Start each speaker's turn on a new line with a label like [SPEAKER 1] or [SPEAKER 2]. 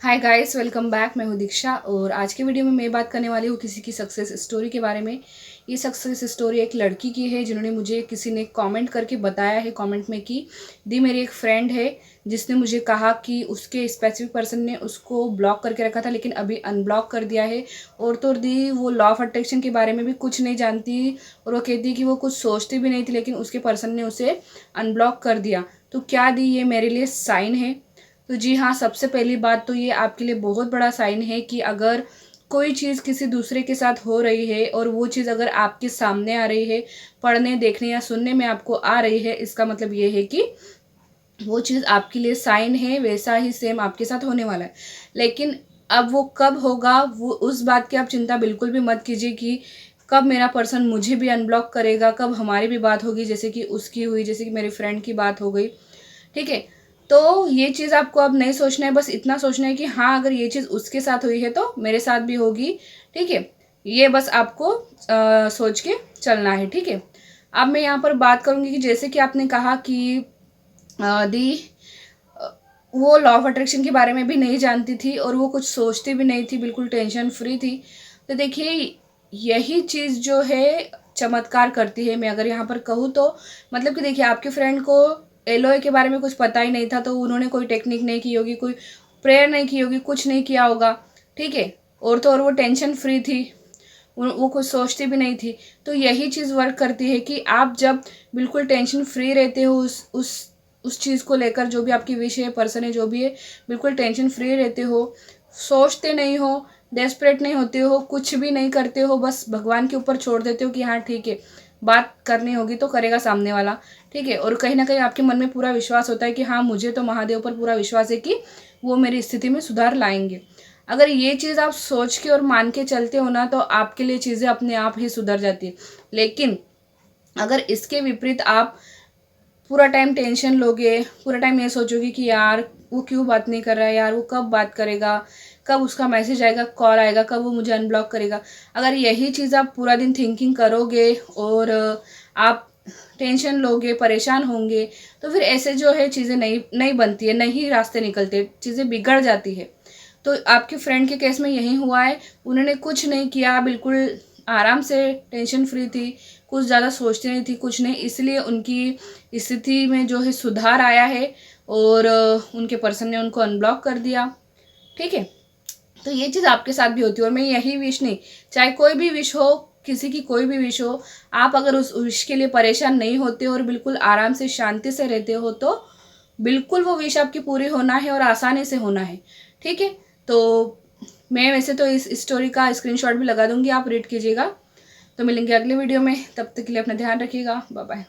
[SPEAKER 1] Hi guys, welcome back. मैं हूँ दीक्षा और आज के वीडियो में मैं बात करने वाली हूँ किसी की सक्सेस स्टोरी के बारे में। ये सक्सेस स्टोरी एक लड़की की है जिन्होंने मुझे किसी ने कमेंट करके बताया है, कमेंट में कि दी मेरी एक फ्रेंड है जिसने मुझे कहा कि उसके स्पेसिफिक पर्सन ने उसको ब्लॉक करके रखा था लेकिन अभी अनब्लॉक कर दिया है। और तो दी वो लॉ ऑफ अट्रैक्शन के बारे में भी कुछ नहीं जानती और वो कहती कि वो कुछ सोचती भी नहीं थी लेकिन उसके पर्सन ने उसे अनब्लॉक कर दिया। तो क्या दी ये मेरे लिए साइन है? तो जी हाँ, सबसे पहली बात तो ये आपके लिए बहुत बड़ा साइन है कि अगर कोई चीज़ किसी दूसरे के साथ हो रही है और वो चीज़ अगर आपके सामने आ रही है, पढ़ने, देखने या सुनने में आपको आ रही है, इसका मतलब ये है कि वो चीज़ आपके लिए साइन है, वैसा ही सेम आपके साथ होने वाला है। लेकिन अब वो कब होगा, वो उस बात की आप चिंता बिल्कुल भी मत कीजिए कि कब मेरा पर्सन मुझे भी अनब्लॉक करेगा, कब हमारी भी बात होगी, जैसे कि उसकी हुई, जैसे कि मेरी फ्रेंड की बात हो गई। ठीक है? तो ये चीज़ आपको अब नहीं सोचना है, बस इतना सोचना है कि हाँ, अगर ये चीज़ उसके साथ हुई है तो मेरे साथ भी होगी। ठीक है? ये बस आपको सोच के चलना है। ठीक है? अब मैं यहाँ पर बात करूँगी कि जैसे कि आपने कहा कि दी वो लॉ ऑफ अट्रैक्शन के बारे में भी नहीं जानती थी और वो कुछ सोचती भी नहीं थी, बिल्कुल टेंशन फ्री थी। तो देखिए, यही चीज़ जो है चमत्कार करती है, मैं अगर यहाँ पर कहूँ तो। मतलब कि देखिए, आपके फ्रेंड को एलओए के बारे में कुछ पता ही नहीं था तो उन्होंने कोई टेक्निक नहीं की होगी, कोई प्रेयर नहीं की होगी, कुछ नहीं किया होगा। ठीक है? और तो और वो टेंशन फ्री थी, वो कुछ सोचती भी नहीं थी। तो यही चीज़ वर्क करती है कि आप जब बिल्कुल टेंशन फ्री रहते हो उस चीज़ को लेकर, जो भी आपकी विश है, पर्सन है, जो भी है, बिल्कुल टेंशन फ्री रहते हो, सोचते नहीं हो, डेस्परेट नहीं होते हो, कुछ भी नहीं करते हो, बस भगवान के ऊपर छोड़ देते हो कि हाँ ठीक है, बात करनी होगी तो करेगा सामने वाला। ठीक है? और कहीं ना कहीं आपके मन में पूरा विश्वास होता है कि हाँ, मुझे तो महादेव पर पूरा विश्वास है कि वो मेरी स्थिति में सुधार लाएंगे। अगर ये चीज़ आप सोच के और मान के चलते हो ना, तो आपके लिए चीज़ें अपने आप ही सुधर जाती है। लेकिन अगर इसके विपरीत आप पूरा टाइम टेंशन लोगे, पूरा टाइम ये सोचोगे कि यार वो क्यों बात नहीं कर रहा है, यार वो कब बात करेगा, कब उसका मैसेज आएगा, कॉल आएगा, कब वो मुझे अनब्लॉक करेगा। अगर यही चीज़ आप पूरा दिन थिंकिंग करोगे और आप टेंशन लोगे, परेशान होंगे, तो फिर ऐसे जो है चीज़ें नहीं नहीं बनती है, नहीं रास्ते निकलते, चीज़ें बिगड़ जाती है। तो आपके फ्रेंड के केस में यही हुआ है। उन्होंने कुछ नहीं किया, बिल्कुल आराम से टेंशन फ्री थी, कुछ ज़्यादा सोचती नहीं थी, कुछ नहीं, इसलिए उनकी स्थिति में जो है सुधार आया है और उनके पर्सन ने उनको अनब्लॉक कर दिया। ठीक है? तो ये चीज़ आपके साथ भी होती है और मैं यही विश नहीं, चाहे कोई भी विश हो, किसी की कोई भी विश हो, आप अगर उस विश के लिए परेशान नहीं होते और बिल्कुल आराम से शांति से रहते हो तो बिल्कुल वो विश आपकी पूरी होना है और आसानी से होना है। ठीक है? तो मैं वैसे तो इस स्टोरी का स्क्रीनशॉट भी लगा दूंगी, आप रीड कीजिएगा। तो मिलेंगे अगले वीडियो में, तब तक के लिए अपना ध्यान रखिएगा। Bye bye.